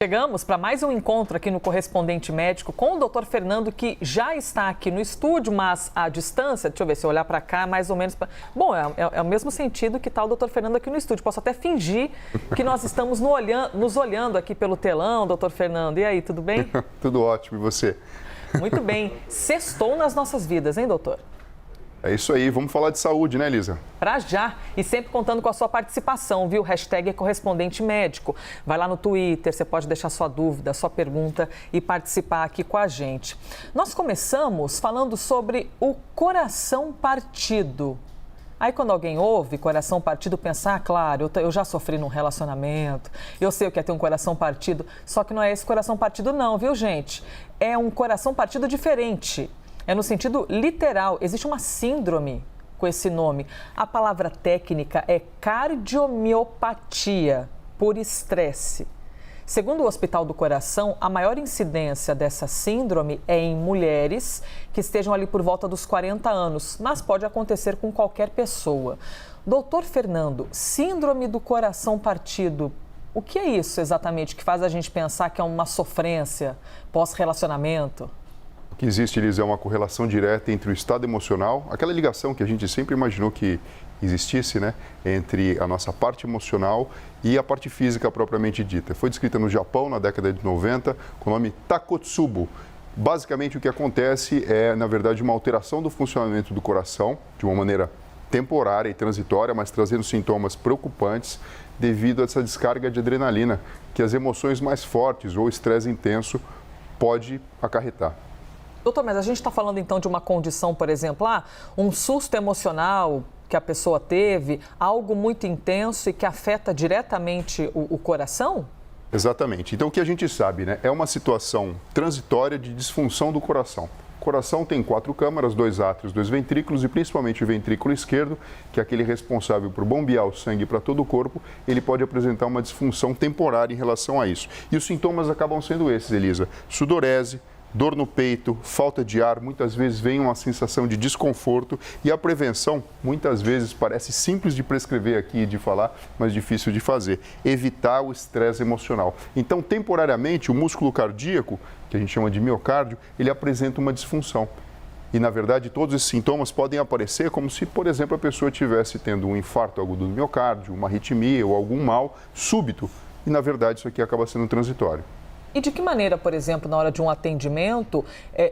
Chegamos para mais um encontro aqui no Correspondente Médico com o Dr. Fernando, que já está aqui no estúdio, mas à distância. Deixa eu ver, se eu olhar para cá, mais ou menos... Bom, é o mesmo sentido que está o Dr. Fernando aqui no estúdio. Posso até fingir que nós estamos nos olhando aqui pelo telão, Dr. Fernando. E aí, tudo bem? Tudo ótimo, e você? Muito bem. Sextou nas nossas vidas, hein, doutor? É isso aí, vamos falar de saúde, né, Elisa? Pra já, e sempre contando com a sua participação, viu? Hashtag Correspondente Médico. Vai lá no Twitter, você pode deixar sua dúvida, sua pergunta e participar aqui com a gente. Nós começamos falando sobre o coração partido. Aí quando alguém ouve coração partido, pensa, claro, eu já sofri num relacionamento, eu sei o que é ter um coração partido, só que não é esse coração partido não, viu, gente? É um coração partido diferente. É no sentido literal, existe uma síndrome com esse nome. A palavra técnica é cardiomiopatia por estresse. Segundo o Hospital do Coração, a maior incidência dessa síndrome é em mulheres que estejam ali por volta dos 40 anos, mas pode acontecer com qualquer pessoa. Doutor Fernando, síndrome do coração partido, o que é isso exatamente que faz a gente pensar que é uma sofrência pós-relacionamento? O que existe, Elisa, é uma correlação direta entre o estado emocional, aquela ligação que a gente sempre imaginou que existisse, né, entre a nossa parte emocional e a parte física propriamente dita. Foi descrita no Japão na década de 90 com o nome Takotsubo. Basicamente o que acontece é, na verdade, uma alteração do funcionamento do coração de uma maneira temporária e transitória, mas trazendo sintomas preocupantes devido a essa descarga de adrenalina que as emoções mais fortes ou estresse intenso pode acarretar. Doutor, mas a gente está falando então de uma condição, por exemplo, um susto emocional que a pessoa teve, algo muito intenso e que afeta diretamente o coração? Exatamente. Então o que a gente sabe, né, é uma situação transitória de disfunção do coração. O coração tem 4 câmaras, 2 átrios, 2 ventrículos e principalmente o ventrículo esquerdo, que é aquele responsável por bombear o sangue para todo o corpo, ele pode apresentar uma disfunção temporária em relação a isso. E os sintomas acabam sendo esses, Elisa: sudorese, dor no peito, falta de ar, muitas vezes vem uma sensação de desconforto e a prevenção muitas vezes parece simples de prescrever aqui e de falar, mas difícil de fazer. Evitar o estresse emocional. Então, temporariamente, o músculo cardíaco, que a gente chama de miocárdio, ele apresenta uma disfunção. E, na verdade, todos esses sintomas podem aparecer como se, por exemplo, a pessoa estivesse tendo um infarto agudo do miocárdio, uma arritmia ou algum mal súbito. E, na verdade, isso aqui acaba sendo transitório. E de que maneira, por exemplo, na hora de um atendimento,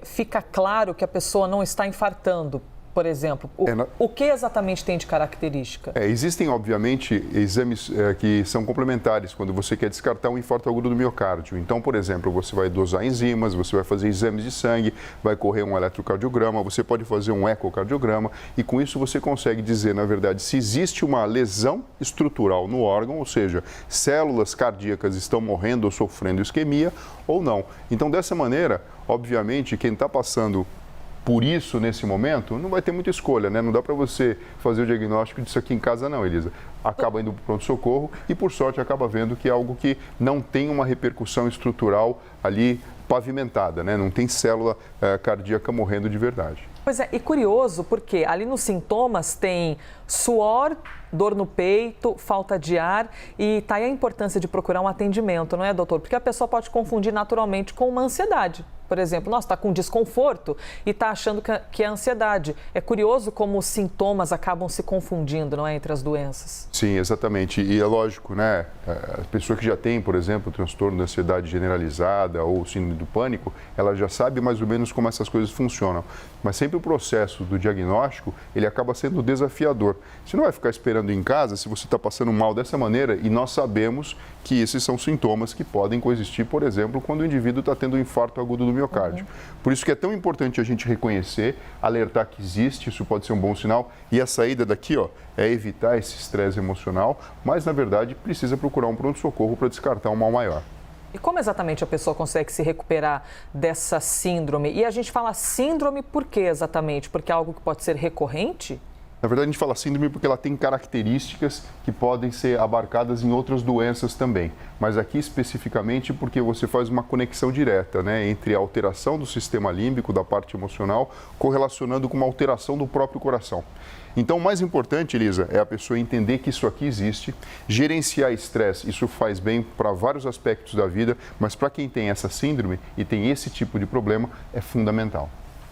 fica claro que a pessoa não está infartando, por exemplo? O que exatamente tem de característica? Existem, obviamente, exames que são complementares quando você quer descartar um infarto agudo do miocárdio. Então, por exemplo, você vai dosar enzimas, você vai fazer exames de sangue, vai correr um eletrocardiograma, você pode fazer um ecocardiograma e com isso você consegue dizer, na verdade, se existe uma lesão estrutural no órgão, ou seja, células cardíacas estão morrendo ou sofrendo isquemia ou não. Então, dessa maneira, obviamente, quem está passando por isso, nesse momento, não vai ter muita escolha, né? Não dá para você fazer o diagnóstico disso aqui em casa não, Elisa. Acaba indo para o pronto-socorro e, por sorte, acaba vendo que é algo que não tem uma repercussão estrutural ali pavimentada, né? Não tem célula cardíaca morrendo de verdade. Pois é, e curioso porque ali nos sintomas tem suor, dor no peito, falta de ar e tá aí a importância de procurar um atendimento, não é, doutor? Porque a pessoa pode confundir naturalmente com uma ansiedade. Por exemplo, está com desconforto e está achando que é ansiedade. É curioso como os sintomas acabam se confundindo, não é, entre as doenças. Sim, exatamente. E é lógico, né? A pessoa que já tem, por exemplo, o transtorno da ansiedade generalizada ou síndrome do pânico, ela já sabe mais ou menos como essas coisas funcionam. Mas sempre o processo do diagnóstico, ele acaba sendo desafiador. Você não vai ficar esperando em casa se você está passando mal dessa maneira e nós sabemos que esses são sintomas que podem coexistir, por exemplo, quando o indivíduo está tendo um infarto agudo do miocárdio. Por isso que é tão importante a gente reconhecer, alertar que existe, isso pode ser um bom sinal. E a saída daqui, é evitar esse estresse emocional, mas na verdade precisa procurar um pronto-socorro para descartar um mal maior. E como exatamente a pessoa consegue se recuperar dessa síndrome? E a gente fala síndrome por quê exatamente? Porque é algo que pode ser recorrente? Na verdade, a gente fala síndrome porque ela tem características que podem ser abarcadas em outras doenças também. Mas aqui especificamente porque você faz uma conexão direta, né, entre a alteração do sistema límbico, da parte emocional, correlacionando com uma alteração do próprio coração. Então, o mais importante, Elisa, é a pessoa entender que isso aqui existe, gerenciar estresse, isso faz bem para vários aspectos da vida, mas para quem tem essa síndrome e tem esse tipo de problema, é fundamental.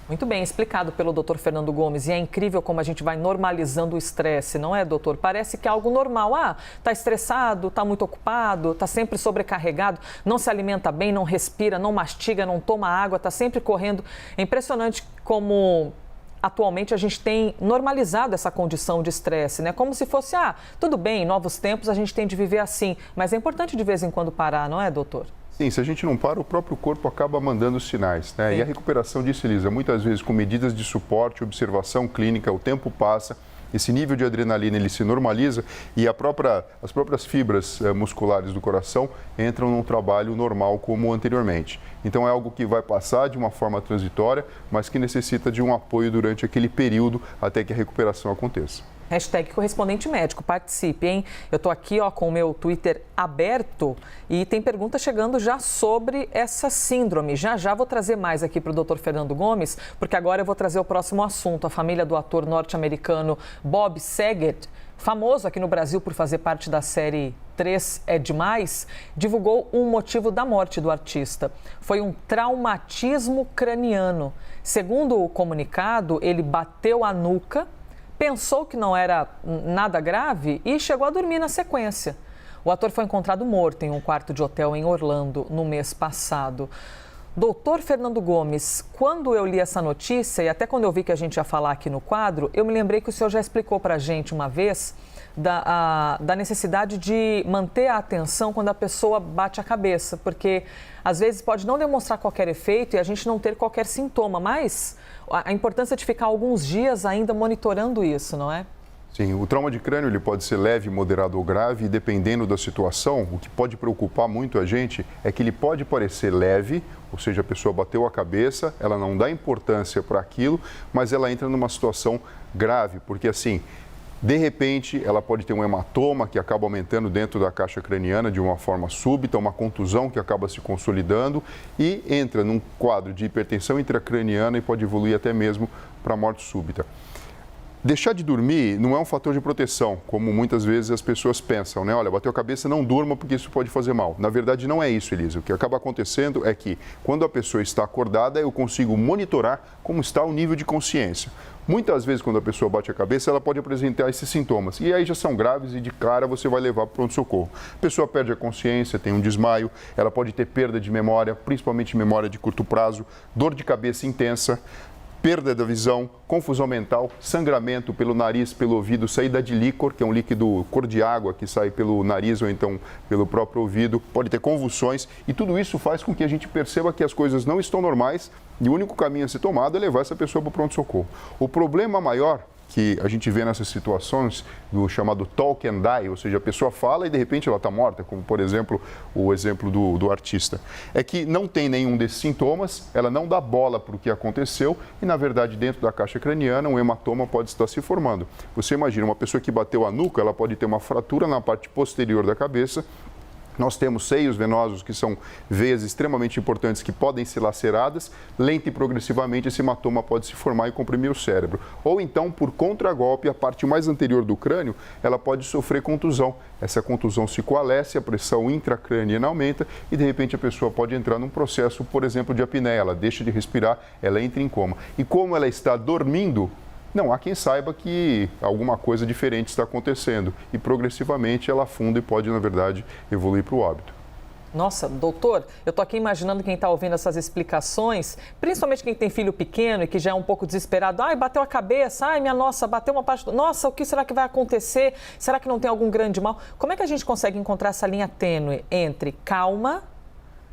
Muito bem explicado pelo Dr. Fernando Gomes. E é incrível como a gente vai normalizando o estresse, não é, doutor? Parece que é algo normal. Tá estressado, tá muito ocupado, tá sempre sobrecarregado, não se alimenta bem, não respira, não mastiga, não toma água, tá sempre correndo. É impressionante como atualmente a gente tem normalizado essa condição de estresse, né? Como se fosse, tudo bem, em novos tempos a gente tem de viver assim. Mas é importante de vez em quando parar, não é, doutor? Sim, se a gente não para, o próprio corpo acaba mandando sinais, né? Sim. E a recuperação disso, Elisa, muitas vezes com medidas de suporte, observação clínica, o tempo passa, esse nível de adrenalina ele se normaliza e as próprias fibras musculares do coração entram num trabalho normal como anteriormente. Então é algo que vai passar de uma forma transitória, mas que necessita de um apoio durante aquele período até que a recuperação aconteça. Hashtag correspondente médico, participe, hein? Eu tô aqui, com o meu Twitter aberto e tem pergunta chegando já sobre essa síndrome. Já vou trazer mais aqui para o Dr. Fernando Gomes, porque agora eu vou trazer o próximo assunto. A família do ator norte-americano Bob Saget, famoso aqui no Brasil por fazer parte da série 3 é Demais, divulgou um motivo da morte do artista. Foi um traumatismo craniano. Segundo o comunicado, ele bateu a nuca, pensou que não era nada grave e chegou a dormir na sequência. O ator foi encontrado morto em um quarto de hotel em Orlando no mês passado. Doutor Fernando Gomes, quando eu li essa notícia e até quando eu vi que a gente ia falar aqui no quadro, eu me lembrei que o senhor já explicou para a gente uma vez da necessidade de manter a atenção quando a pessoa bate a cabeça, porque às vezes pode não demonstrar qualquer efeito e a gente não ter qualquer sintoma, mas a importância de ficar alguns dias ainda monitorando isso, não é? Sim, o trauma de crânio ele pode ser leve, moderado ou grave, e dependendo da situação, o que pode preocupar muito a gente é que ele pode parecer leve, ou seja, a pessoa bateu a cabeça, ela não dá importância para aquilo, mas ela entra numa situação grave, porque assim, de repente, ela pode ter um hematoma que acaba aumentando dentro da caixa craniana de uma forma súbita, uma contusão que acaba se consolidando e entra num quadro de hipertensão intracraniana e pode evoluir até mesmo para a morte súbita. Deixar de dormir não é um fator de proteção, como muitas vezes as pessoas pensam, né? Olha, bateu a cabeça, não durma porque isso pode fazer mal. Na verdade, não é isso, Elisa. O que acaba acontecendo é que, quando a pessoa está acordada, eu consigo monitorar como está o nível de consciência. Muitas vezes, quando a pessoa bate a cabeça, ela pode apresentar esses sintomas. E aí já são graves e de cara você vai levar para o pronto-socorro. A pessoa perde a consciência, tem um desmaio, ela pode ter perda de memória, principalmente memória de curto prazo, dor de cabeça intensa, perda da visão, confusão mental, sangramento pelo nariz, pelo ouvido, saída de líquor, que é um líquido cor de água que sai pelo nariz ou então pelo próprio ouvido, pode ter convulsões e tudo isso faz com que a gente perceba que as coisas não estão normais e o único caminho a ser tomado é levar essa pessoa para o pronto-socorro. O problema maior que a gente vê nessas situações do chamado talk and die, ou seja, a pessoa fala e de repente ela está morta, como por exemplo o exemplo do artista, é que não tem nenhum desses sintomas, ela não dá bola para o que aconteceu e na verdade dentro da caixa craniana um hematoma pode estar se formando. Você imagina, uma pessoa que bateu a nuca, ela pode ter uma fratura na parte posterior da cabeça. Nós temos seios venosos, que são veias extremamente importantes que podem ser laceradas. Lenta e progressivamente, esse hematoma pode se formar e comprimir o cérebro. Ou então, por contragolpe, a parte mais anterior do crânio, ela pode sofrer contusão. Essa contusão se coalesce, a pressão intracraniana aumenta e, de repente, a pessoa pode entrar num processo, por exemplo, de apneia. Ela deixa de respirar, ela entra em coma. E como ela está dormindo, não há quem saiba que alguma coisa diferente está acontecendo e progressivamente ela afunda e pode, na verdade, evoluir para o óbito. Nossa, doutor, eu estou aqui imaginando quem está ouvindo essas explicações, principalmente quem tem filho pequeno e que já é um pouco desesperado. Ai, bateu a cabeça, ai, minha nossa, bateu uma parte... Nossa, o que será que vai acontecer? Será que não tem algum grande mal? Como é que a gente consegue encontrar essa linha tênue entre calma,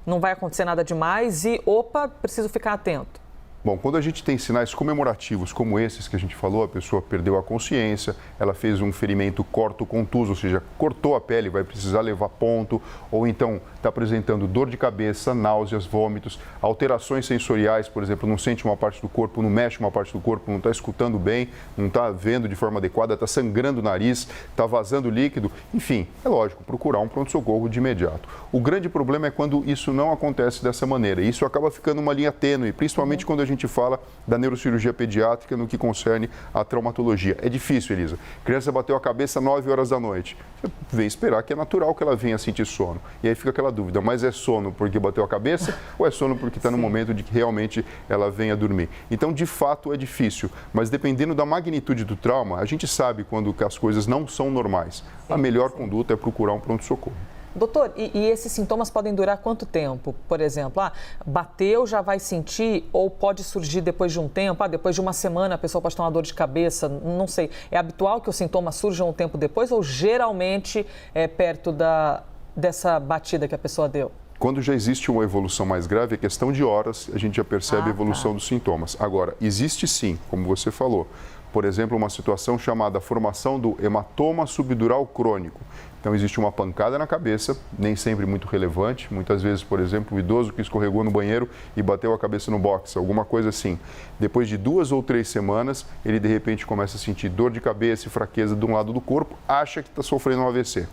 não vai acontecer nada demais e, opa, preciso ficar atento? Bom, quando a gente tem sinais comemorativos como esses que a gente falou, a pessoa perdeu a consciência, ela fez um ferimento corto-contuso, ou seja, cortou a pele, vai precisar levar ponto, ou então está apresentando dor de cabeça, náuseas, vômitos, alterações sensoriais, por exemplo, não sente uma parte do corpo, não mexe uma parte do corpo, não está escutando bem, não está vendo de forma adequada, está sangrando o nariz, está vazando líquido, enfim, é lógico, procurar um pronto-socorro de imediato. O grande problema é quando isso não acontece dessa maneira, e isso acaba ficando uma linha tênue, principalmente quando a gente fala da neurocirurgia pediátrica no que concerne a traumatologia. É difícil, Elisa. A criança bateu a cabeça 9 horas da noite. Você vem esperar que é natural que ela venha sentir sono. E aí fica aquela dúvida, mas é sono porque bateu a cabeça ou é sono porque está no momento de que realmente ela venha dormir? Então, de fato, é difícil. Mas dependendo da magnitude do trauma, a gente sabe quando as coisas não são normais. A melhor conduta é procurar um pronto-socorro. Doutor, e esses sintomas podem durar quanto tempo? Por exemplo, bateu, já vai sentir, ou pode surgir depois de um tempo? Depois de uma semana a pessoa pode ter uma dor de cabeça, não sei. É habitual que os sintomas surjam um tempo depois ou geralmente é perto dessa batida que a pessoa deu? Quando já existe uma evolução mais grave, é questão de horas, a gente já percebe a evolução dos sintomas. Agora, existe sim, como você falou, por exemplo, uma situação chamada formação do hematoma subdural crônico. Então, existe uma pancada na cabeça, nem sempre muito relevante. Muitas vezes, por exemplo, o idoso que escorregou no banheiro e bateu a cabeça no box, alguma coisa assim. Depois de 2 ou 3 semanas, ele de repente começa a sentir dor de cabeça e fraqueza de um lado do corpo, acha que está sofrendo um AVC.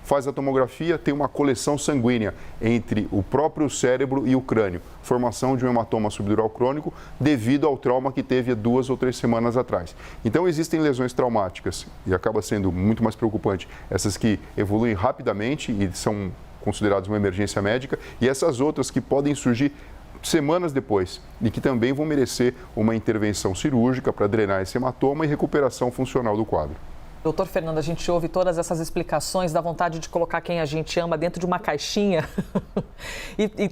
Faz a tomografia, tem uma coleção sanguínea entre o próprio cérebro e o crânio, formação de um hematoma subdural crônico devido ao trauma que teve há 2 ou 3 semanas atrás. Então, existem lesões traumáticas e acaba sendo muito mais preocupante essas que evoluem rapidamente e são consideradas uma emergência médica e essas outras que podem surgir semanas depois e que também vão merecer uma intervenção cirúrgica para drenar esse hematoma e recuperação funcional do quadro. Doutor Fernando, a gente ouve todas essas explicações, dá vontade de colocar quem a gente ama dentro de uma caixinha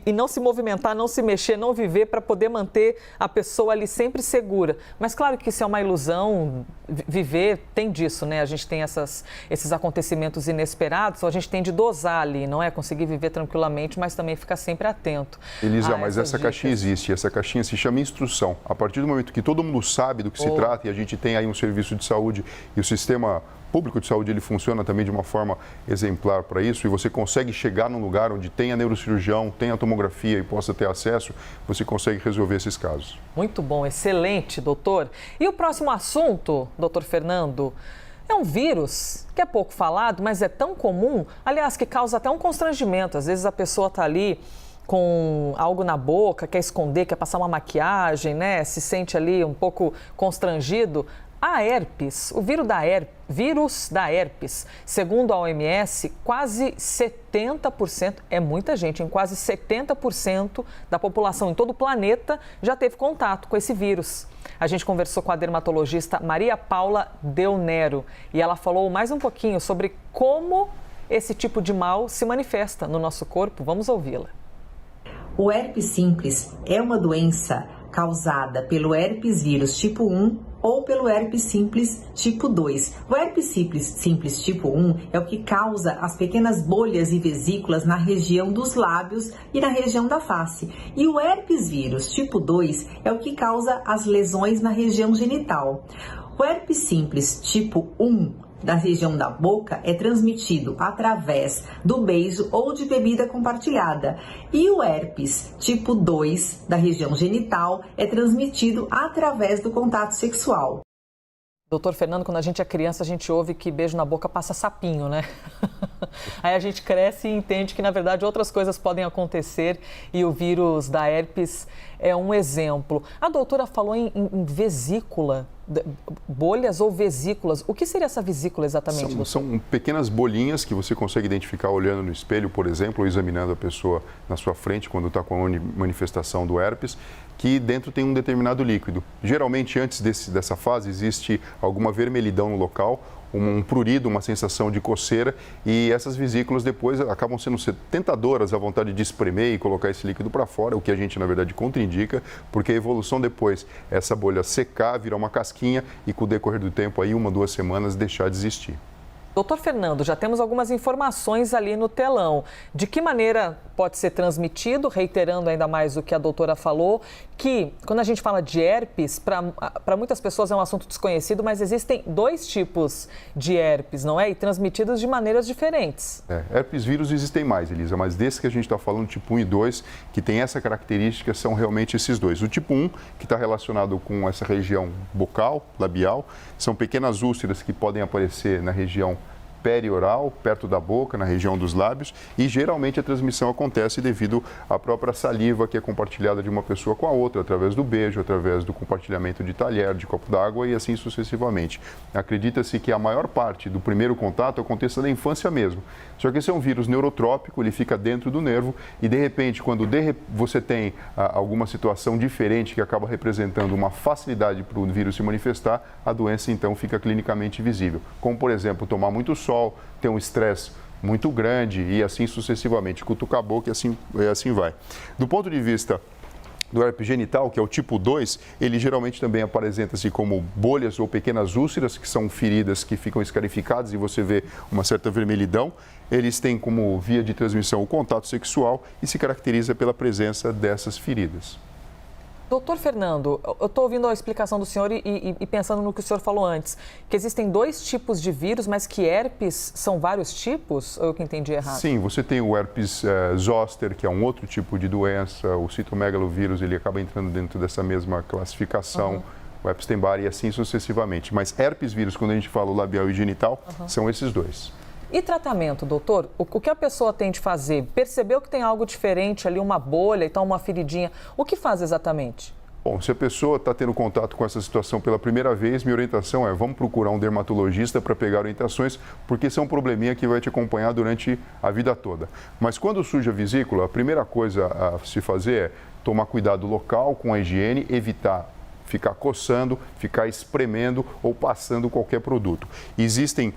e não se movimentar, não se mexer, não viver para poder manter a pessoa ali sempre segura. Mas claro que isso é uma ilusão, viver tem disso, né? A gente tem esses acontecimentos inesperados, a gente tem de dosar ali, não é? Conseguir viver tranquilamente, mas também ficar sempre atento. Elisa, mas essa caixinha existe, essa caixinha se chama instrução. A partir do momento que todo mundo sabe do que se trata e a gente tem aí um serviço de saúde e o sistema público de saúde ele funciona também de uma forma exemplar para isso e você consegue chegar num lugar onde tenha neurocirurgião, tenha tomografia e possa ter acesso, você consegue resolver esses casos. Muito bom, excelente, doutor. E o próximo assunto, doutor Fernando, é um vírus que é pouco falado, mas é tão comum, aliás, que causa até um constrangimento. Às vezes a pessoa está ali com algo na boca, quer esconder, quer passar uma maquiagem, né? Se sente ali um pouco constrangido. A herpes, o vírus da herpes, segundo a OMS, quase 70%, é muita gente, quase 70% da população em todo o planeta já teve contato com esse vírus. A gente conversou com a dermatologista Maria Paula Del Nero e ela falou mais um pouquinho sobre como esse tipo de mal se manifesta no nosso corpo. Vamos ouvi-la. O herpes simples é uma doença causada pelo herpes vírus tipo 1 ou pelo herpes simples tipo 2. O herpes simples tipo 1 é o que causa as pequenas bolhas e vesículas na região dos lábios e na região da face. E o herpes vírus tipo 2 é o que causa as lesões na região genital. O herpes simples tipo 1 da região da boca é transmitido através do beijo ou de bebida compartilhada. E o herpes tipo 2 da região genital é transmitido através do contato sexual. Doutor Fernando, quando a gente é criança, a gente ouve que beijo na boca passa sapinho, né? Aí a gente cresce e entende que, na verdade, outras coisas podem acontecer e o vírus da herpes é um exemplo. A doutora falou em vesícula, bolhas ou vesículas. O que seria essa vesícula exatamente? São pequenas bolinhas que você consegue identificar olhando no espelho, por exemplo, ou examinando a pessoa na sua frente quando está com a manifestação do herpes, que dentro tem um determinado líquido. Geralmente, antes dessa fase, existe alguma vermelhidão no local, um prurido, uma sensação de coceira e essas vesículas depois acabam sendo tentadoras, a vontade de espremer e colocar esse líquido para fora, o que a gente, na verdade, contraindica, porque a evolução depois, essa bolha secar, virar uma casquinha e com o decorrer do tempo, aí 1, 2 semanas, deixar de existir. Doutor Fernando, já temos algumas informações ali no telão. De que maneira pode ser transmitido, reiterando ainda mais o que a doutora falou, que quando a gente fala de herpes, para muitas pessoas é um assunto desconhecido, mas existem 2 tipos de herpes, não é? E transmitidos de maneiras diferentes. Herpes vírus existem mais, Elisa, mas desse que a gente está falando, tipo 1 e 2, que tem essa característica, são realmente esses 2. O tipo 1, que está relacionado com essa região bucal, labial, são pequenas úlceras que podem aparecer na região perioral, perto da boca, na região dos lábios, e geralmente a transmissão acontece devido à própria saliva que é compartilhada de uma pessoa com a outra, através do beijo, através do compartilhamento de talher, de copo d'água e assim sucessivamente. Acredita-se que a maior parte do primeiro contato aconteça na infância mesmo. Só que esse é um vírus neurotrópico, ele fica dentro do nervo e de repente, quando você tem alguma situação diferente que acaba representando uma facilidade para o vírus se manifestar, a doença então fica clinicamente visível. Como, por exemplo, tomar muito sol, ter um estresse muito grande e assim sucessivamente, cutucar a boca e assim vai. Do ponto de vista do herpes genital, que é o tipo 2, ele geralmente também apresenta-se como bolhas ou pequenas úlceras, que são feridas que ficam escarificadas e você vê uma certa vermelhidão. Eles têm como via de transmissão o contato sexual e se caracteriza pela presença dessas feridas. Doutor Fernando, eu estou ouvindo a explicação do senhor e pensando no que o senhor falou antes, que existem 2 tipos de vírus, mas que herpes são vários tipos? Ou eu que entendi errado? Sim, você tem o herpes zoster, que é um outro tipo de doença, o citomegalovírus, ele acaba entrando dentro dessa mesma classificação, o Epstein-Barr e assim sucessivamente. Mas herpes vírus, quando a gente fala o labial e genital, são esses 2. E tratamento, doutor? O que a pessoa tem de fazer? Percebeu que tem algo diferente ali, uma bolha e tal, uma feridinha. O que faz exatamente? Bom, se a pessoa está tendo contato com essa situação pela primeira vez, minha orientação é vamos procurar um dermatologista para pegar orientações, porque esse é um probleminha que vai te acompanhar durante a vida toda. Mas quando surge a vesícula, a primeira coisa a se fazer é tomar cuidado local com a higiene, evitar ficar coçando, ficar espremendo ou passando qualquer produto. Existem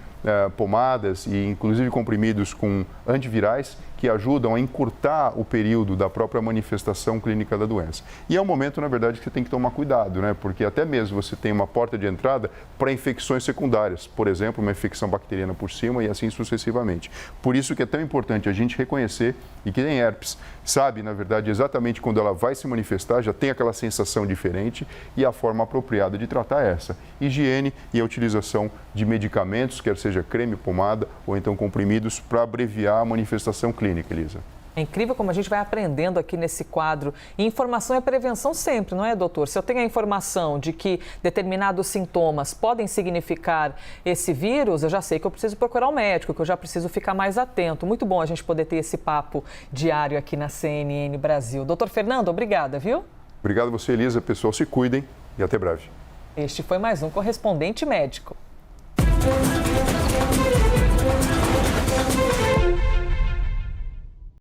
pomadas e inclusive comprimidos com antivirais que ajudam a encurtar o período da própria manifestação clínica da doença. E é um momento, na verdade, que você tem que tomar cuidado, né? Porque até mesmo você tem uma porta de entrada para infecções secundárias, por exemplo, uma infecção bacteriana por cima e assim sucessivamente. Por isso que é tão importante a gente reconhecer e que tem herpes, sabe, na verdade, exatamente quando ela vai se manifestar, já tem aquela sensação diferente e a forma apropriada de tratar é essa. Higiene e a utilização de medicamentos, quer seja creme, pomada ou então comprimidos para abreviar a manifestação clínica, Elisa. É incrível como a gente vai aprendendo aqui nesse quadro. E informação é prevenção sempre, não é, doutor? Se eu tenho a informação de que determinados sintomas podem significar esse vírus, eu já sei que eu preciso procurar um médico, que eu já preciso ficar mais atento. Muito bom a gente poder ter esse papo diário aqui na CNN Brasil. Doutor Fernando, obrigada, viu? Obrigado a você, Elisa. Pessoal, se cuidem e até breve. Este foi mais um Correspondente Médico.